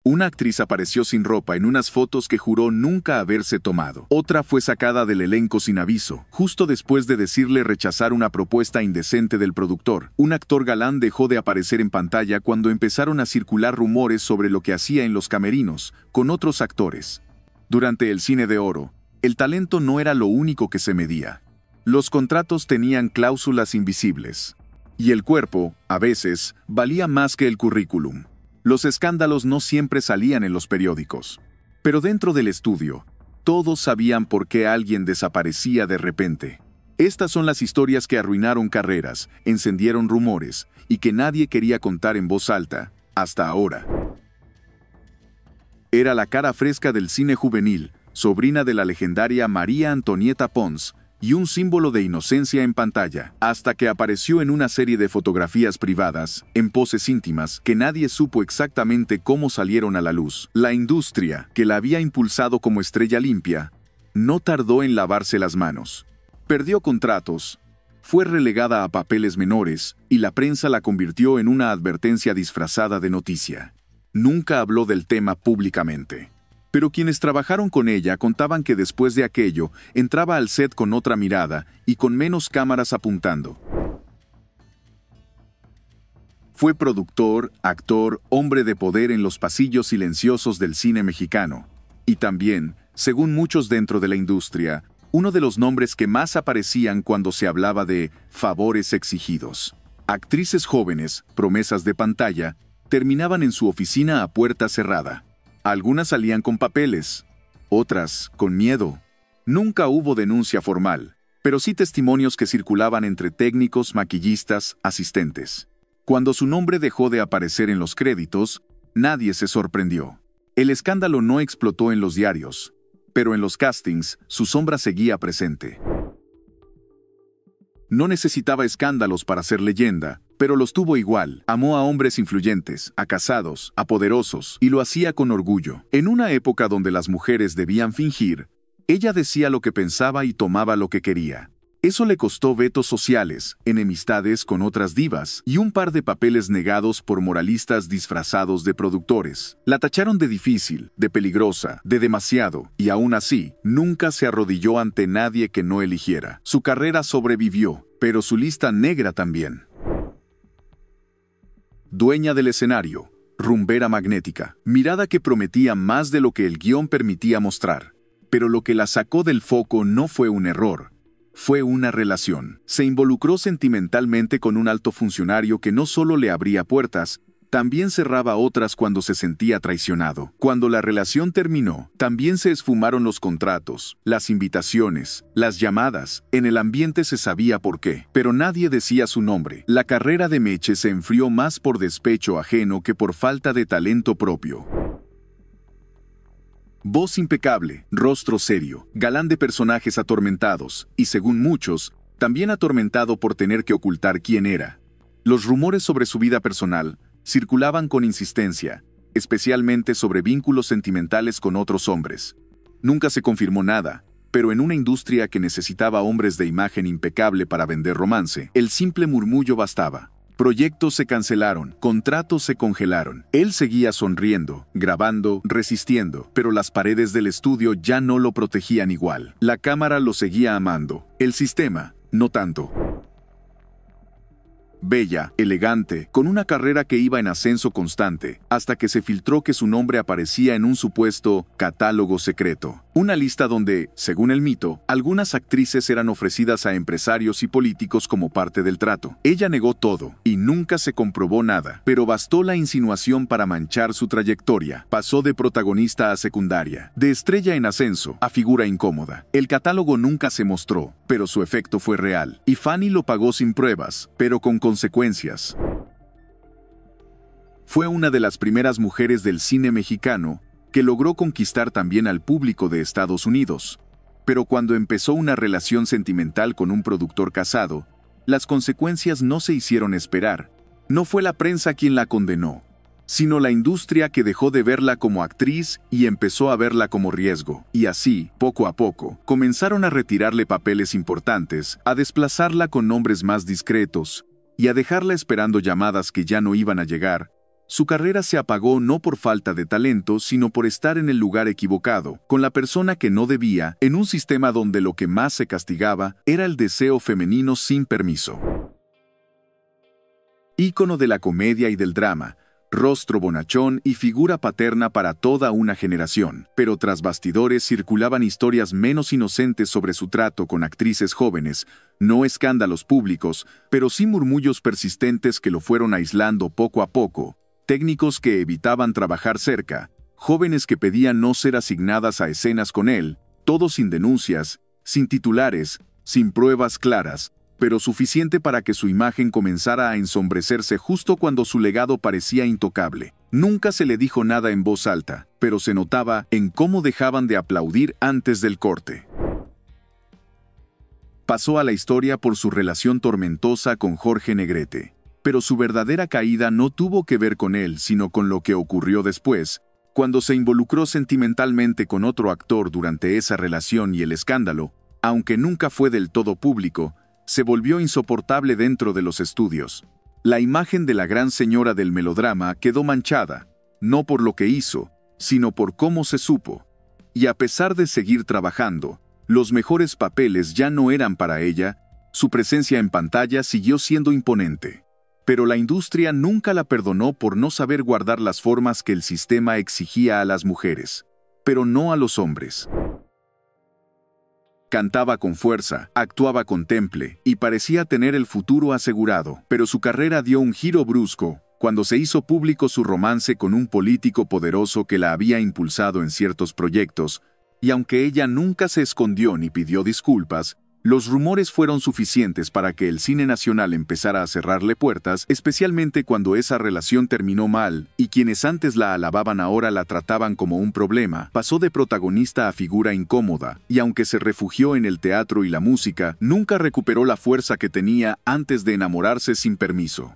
Una actriz apareció sin ropa en unas fotos que juró nunca haberse tomado. Otra fue sacada del elenco sin aviso, justo después de decirle rechazar una propuesta indecente del productor. Un actor galán dejó de aparecer en pantalla cuando empezaron a circular rumores sobre lo que hacía en los camerinos, con otros actores. Durante el cine de oro, el talento no era lo único que se medía. Los contratos tenían cláusulas invisibles. Y el cuerpo, a veces, valía más que el currículum. Los escándalos no siempre salían en los periódicos. Pero dentro del estudio, todos sabían por qué alguien desaparecía de repente. Estas son las historias que arruinaron carreras, encendieron rumores, y que nadie quería contar en voz alta, hasta ahora. Era la cara fresca del cine juvenil, sobrina de la legendaria María Antonieta Pons, y un símbolo de inocencia en pantalla, hasta que apareció en una serie de fotografías privadas, en poses íntimas, que nadie supo exactamente cómo salieron a la luz. La industria, que la había impulsado como estrella limpia, no tardó en lavarse las manos. Perdió contratos, fue relegada a papeles menores, y la prensa la convirtió en una advertencia disfrazada de noticia. Nunca habló del tema públicamente. Pero quienes trabajaron con ella contaban que después de aquello, entraba al set con otra mirada y con menos cámaras apuntando. Fue productor, actor, hombre de poder en los pasillos silenciosos del cine mexicano. Y también, según muchos dentro de la industria, uno de los nombres que más aparecían cuando se hablaba de favores exigidos. Actrices jóvenes, promesas de pantalla, terminaban en su oficina a puerta cerrada. Algunas salían con papeles, otras con miedo. Nunca hubo denuncia formal, pero sí testimonios que circulaban entre técnicos, maquillistas, asistentes. Cuando su nombre dejó de aparecer en los créditos, nadie se sorprendió. El escándalo no explotó en los diarios, pero en los castings su sombra seguía presente. No necesitaba escándalos para ser leyenda, pero los tuvo igual. Amó a hombres influyentes, a casados, a poderosos, y lo hacía con orgullo. En una época donde las mujeres debían fingir, ella decía lo que pensaba y tomaba lo que quería. Eso le costó vetos sociales, enemistades con otras divas y un par de papeles negados por moralistas disfrazados de productores. La tacharon de difícil, de peligrosa, de demasiado, y aún así, nunca se arrodilló ante nadie que no eligiera. Su carrera sobrevivió, pero su lista negra también. Dueña del escenario, rumbera magnética, mirada que prometía más de lo que el guión permitía mostrar. Pero lo que la sacó del foco no fue un error. Fue una relación. Se involucró sentimentalmente con un alto funcionario que no solo le abría puertas, también cerraba otras cuando se sentía traicionado. Cuando la relación terminó, también se esfumaron los contratos, las invitaciones, las llamadas. En el ambiente se sabía por qué, pero nadie decía su nombre. La carrera de Meche se enfrió más por despecho ajeno que por falta de talento propio. Voz impecable, rostro serio, galán de personajes atormentados, y según muchos, también atormentado por tener que ocultar quién era. Los rumores sobre su vida personal circulaban con insistencia, especialmente sobre vínculos sentimentales con otros hombres. Nunca se confirmó nada, pero en una industria que necesitaba hombres de imagen impecable para vender romance, el simple murmullo bastaba. Proyectos se cancelaron, contratos se congelaron. Él seguía sonriendo, grabando, resistiendo, pero las paredes del estudio ya no lo protegían igual. La cámara lo seguía amando, el sistema, no tanto. Bella, elegante, con una carrera que iba en ascenso constante, hasta que se filtró que su nombre aparecía en un supuesto catálogo secreto. Una lista donde, según el mito, algunas actrices eran ofrecidas a empresarios y políticos como parte del trato. Ella negó todo, y nunca se comprobó nada, pero bastó la insinuación para manchar su trayectoria. Pasó de protagonista a secundaria, de estrella en ascenso a figura incómoda. El catálogo nunca se mostró, pero su efecto fue real, y Fanny lo pagó sin pruebas, pero con consecuencias. Fue una de las primeras mujeres del cine mexicano que logró conquistar también al público de Estados Unidos. Pero cuando empezó una relación sentimental con un productor casado, las consecuencias no se hicieron esperar. No fue la prensa quien la condenó, sino la industria que dejó de verla como actriz y empezó a verla como riesgo. Y así, poco a poco, comenzaron a retirarle papeles importantes, a desplazarla con nombres más discretos, y a dejarla esperando llamadas que ya no iban a llegar, Su carrera se apagó no por falta de talento, sino por estar en el lugar equivocado, con la persona que no debía, en un sistema donde lo que más se castigaba era el deseo femenino sin permiso. Ícono de la comedia y del drama, rostro bonachón y figura paterna para toda una generación, pero tras bastidores circulaban historias menos inocentes sobre su trato con actrices jóvenes, no escándalos públicos, pero sí murmullos persistentes que lo fueron aislando poco a poco. Técnicos que evitaban trabajar cerca, jóvenes que pedían no ser asignadas a escenas con él, todo sin denuncias, sin titulares, sin pruebas claras, pero suficiente para que su imagen comenzara a ensombrecerse justo cuando su legado parecía intocable. Nunca se le dijo nada en voz alta, pero se notaba en cómo dejaban de aplaudir antes del corte. Pasó a la historia por su relación tormentosa con Jorge Negrete. Pero su verdadera caída no tuvo que ver con él, sino con lo que ocurrió después, cuando se involucró sentimentalmente con otro actor durante esa relación y el escándalo, aunque nunca fue del todo público, se volvió insoportable dentro de los estudios. La imagen de la gran señora del melodrama quedó manchada, no por lo que hizo, sino por cómo se supo. Y a pesar de seguir trabajando, los mejores papeles ya no eran para ella, su presencia en pantalla siguió siendo imponente. Pero la industria nunca la perdonó por no saber guardar las formas que el sistema exigía a las mujeres, pero no a los hombres. Cantaba con fuerza, actuaba con temple y parecía tener el futuro asegurado, pero su carrera dio un giro brusco cuando se hizo público su romance con un político poderoso que la había impulsado en ciertos proyectos, y aunque ella nunca se escondió ni pidió disculpas, los rumores fueron suficientes para que el cine nacional empezara a cerrarle puertas, especialmente cuando esa relación terminó mal, y quienes antes la alababan ahora la trataban como un problema. Pasó de protagonista a figura incómoda, y aunque se refugió en el teatro y la música, nunca recuperó la fuerza que tenía antes de enamorarse sin permiso.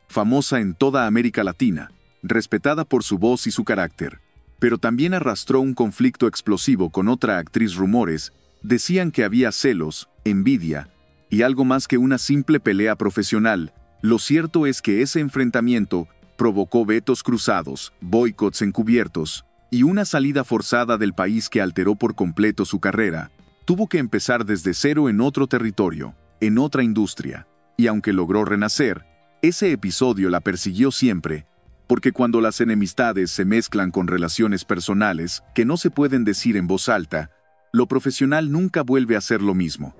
Famosa en toda América Latina, respetada por su voz y su carácter, pero también arrastró un conflicto explosivo con otra actriz. Rumores decían que había celos, envidia y algo más que una simple pelea profesional. Lo cierto es que ese enfrentamiento provocó vetos cruzados, boicots encubiertos y una salida forzada del país que alteró por completo su carrera. Tuvo que empezar desde cero en otro territorio, en otra industria, y aunque logró renacer, ese episodio la persiguió siempre. Porque cuando las enemistades se mezclan con relaciones personales que no se pueden decir en voz alta, lo profesional nunca vuelve a ser lo mismo.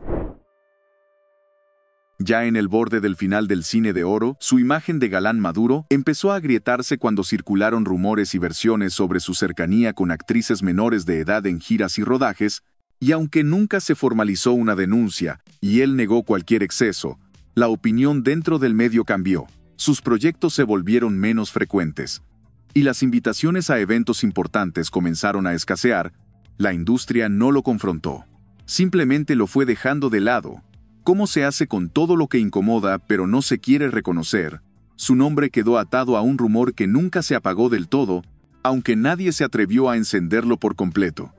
Ya en el borde del final del cine de oro, su imagen de galán maduro empezó a agrietarse cuando circularon rumores y versiones sobre su cercanía con actrices menores de edad en giras y rodajes, y aunque nunca se formalizó una denuncia y él negó cualquier exceso, la opinión dentro del medio cambió. Sus proyectos se volvieron menos frecuentes, y las invitaciones a eventos importantes comenzaron a escasear. La industria no lo confrontó. Simplemente lo fue dejando de lado. ¿Cómo se hace con todo lo que incomoda pero no se quiere reconocer? Su nombre quedó atado a un rumor que nunca se apagó del todo, aunque nadie se atrevió a encenderlo por completo.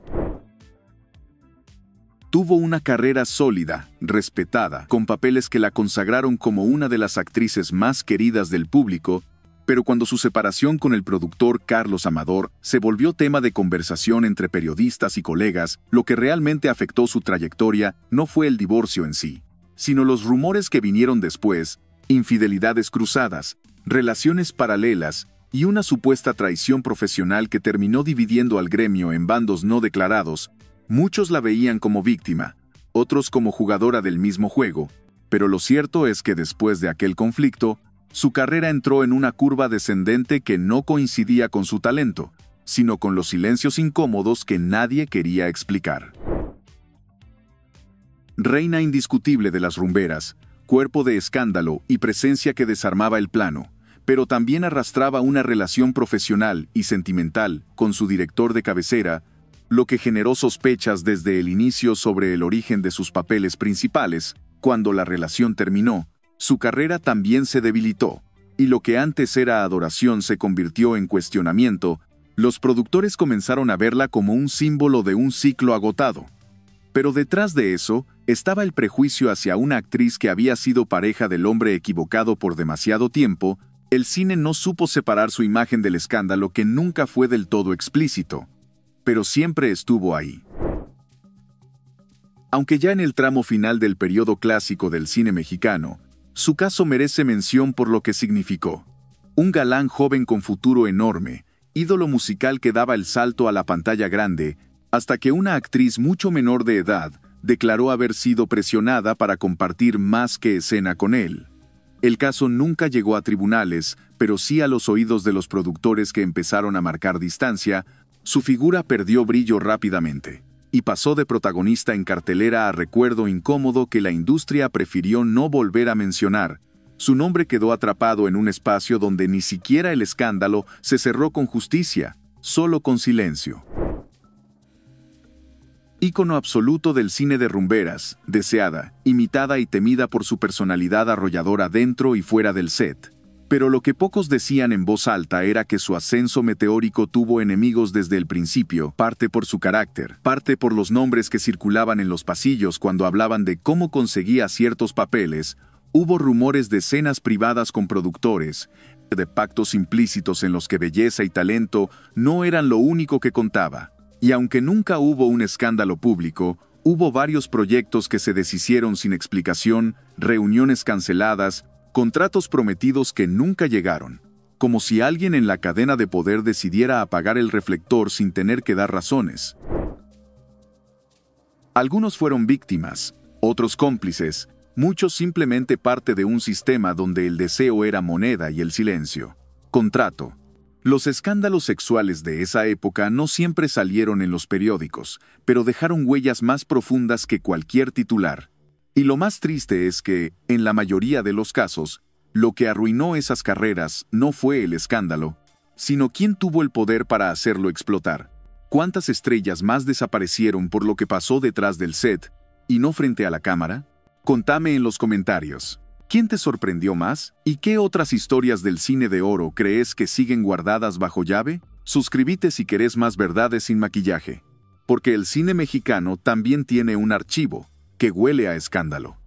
Tuvo una carrera sólida, respetada, con papeles que la consagraron como una de las actrices más queridas del público, pero cuando su separación con el productor Carlos Amador se volvió tema de conversación entre periodistas y colegas, lo que realmente afectó su trayectoria no fue el divorcio en sí, sino los rumores que vinieron después, infidelidades cruzadas, relaciones paralelas y una supuesta traición profesional que terminó dividiendo al gremio en bandos no declarados. Muchos la veían como víctima, otros como jugadora del mismo juego, pero lo cierto es que después de aquel conflicto, su carrera entró en una curva descendente que no coincidía con su talento, sino con los silencios incómodos que nadie quería explicar. Reina indiscutible de las rumberas, cuerpo de escándalo y presencia que desarmaba el plano, pero también arrastraba una relación profesional y sentimental con su director de cabecera, lo que generó sospechas desde el inicio sobre el origen de sus papeles principales. Cuando la relación terminó, su carrera también se debilitó, y lo que antes era adoración se convirtió en cuestionamiento. Los productores comenzaron a verla como un símbolo de un ciclo agotado. Pero detrás de eso, estaba el prejuicio hacia una actriz que había sido pareja del hombre equivocado por demasiado tiempo, El cine no supo separar su imagen del escándalo, que nunca fue del todo explícito, pero siempre estuvo ahí. Aunque ya en el tramo final del periodo clásico del cine mexicano, su caso merece mención por lo que significó. Un galán joven con futuro enorme, ídolo musical que daba el salto a la pantalla grande, hasta que una actriz mucho menor de edad declaró haber sido presionada para compartir más que escena con él. El caso nunca llegó a tribunales, pero sí a los oídos de los productores, que empezaron a marcar distancia. Su figura perdió brillo rápidamente, y pasó de protagonista en cartelera a recuerdo incómodo que la industria prefirió no volver a mencionar. Su nombre quedó atrapado en un espacio donde ni siquiera el escándalo se cerró con justicia, solo con silencio. Ícono absoluto del cine de rumberas, deseada, imitada y temida por su personalidad arrolladora dentro y fuera del set. Pero lo que pocos decían en voz alta era que su ascenso meteórico tuvo enemigos desde el principio, parte por su carácter, parte por los nombres que circulaban en los pasillos cuando hablaban de cómo conseguía ciertos papeles. Hubo rumores de escenas privadas con productores, de pactos implícitos en los que belleza y talento no eran lo único que contaba. Y aunque nunca hubo un escándalo público, hubo varios proyectos que se deshicieron sin explicación, reuniones canceladas, contratos prometidos que nunca llegaron, como si alguien en la cadena de poder decidiera apagar el reflector sin tener que dar razones. Algunos fueron víctimas, otros cómplices, muchos simplemente parte de un sistema donde el deseo era moneda y el silencio contrato. Los escándalos sexuales de esa época no siempre salieron en los periódicos, pero dejaron huellas más profundas que cualquier titular. Y lo más triste es que, en la mayoría de los casos, lo que arruinó esas carreras no fue el escándalo, sino quién tuvo el poder para hacerlo explotar. ¿Cuántas estrellas más desaparecieron por lo que pasó detrás del set, y no frente a la cámara? Contame en los comentarios. ¿Quién te sorprendió más? ¿Y qué otras historias del cine de oro crees que siguen guardadas bajo llave? Suscríbete si querés más verdades sin maquillaje. Porque el cine mexicano también tiene un archivo que huele a escándalo.